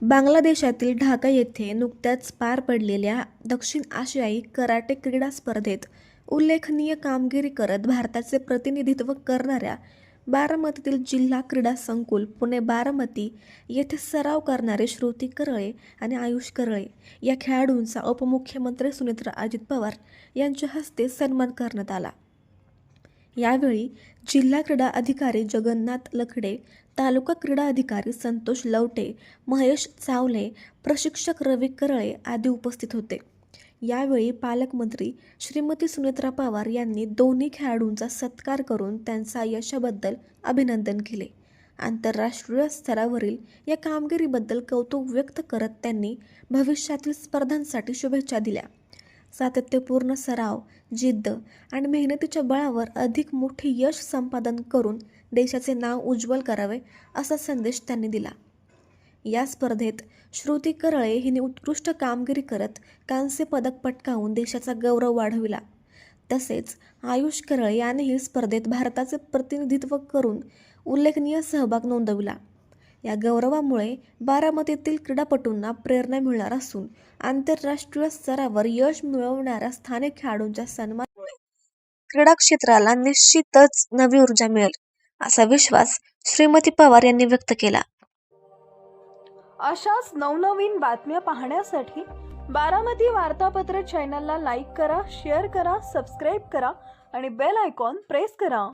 बांगलादेशातील ढाका येथे नुकत्याच पार पडलेल्या दक्षिण आशियाई कराटे क्रीडा स्पर्धेत उल्लेखनीय कामगिरी करत भारताचे प्रतिनिधित्व करणाऱ्या बारामतीतील जिल्हा क्रीडा संकुल पुणे बारामती येथे सराव करणारे श्रुती करळे आणि आयुष करळे या खेळाडूंचा उपमुख्यमंत्री सुनेत्रा अजित पवार यांच्या हस्ते सन्मान करण्यात आला। यावेळी जिल्हा क्रीडा अधिकारी जगन्नाथ लखडे, तालुका क्रीडा अधिकारी संतोष लवटे, महेश चावले, प्रशिक्षक रवी करळे आदी उपस्थित होते। यावेळी पालकमंत्री श्रीमती सुनेत्रा पवार यांनी दोन्ही खेळाडूंचा सत्कार करून त्यांच्या यशाबद्दल अभिनंदन केले। आंतरराष्ट्रीय स्तरावरील या कामगिरीबद्दल कौतुक व्यक्त करत त्यांनी भविष्यातील स्पर्धांसाठी शुभेच्छा दिल्या। सातत्यपूर्ण सराव, जिद्द आणि मेहनतीच्या बळावर अधिक मोठे यश संपादन करून देशाचे नाव उज्ज्वल करावे असा संदेश त्यांनी दिला। या स्पर्धेत श्रुती करळे हिने उत्कृष्ट कामगिरी करत कांस्य पदक पटकावून देशाचा गौरव वाढविला। तसेच आयुष करळे यानेही स्पर्धेत भारताचे प्रतिनिधित्व करून उल्लेखनीय सहभाग नोंदविला। या गौरवामुळे बारामतीतील क्रीडापटूंना प्रेरणा मिळणार असून आंतरराष्ट्रीय स्तरावर यश मिळवणाऱ्या स्थानिक खेळाडूंच्या सन्मानामुळे क्रीडा क्षेत्राला निश्चितच नवी ऊर्जा मिळेल असा विश्वास श्रीमती पवार यांनी व्यक्त केला। अशाच नवनवीन बातम्या पाहण्यासाठी बारामती वार्तापत्र चॅनलला लाईक करा, शेअर करा, सबस्क्राईब करा आणि बेल आयकॉन प्रेस करा।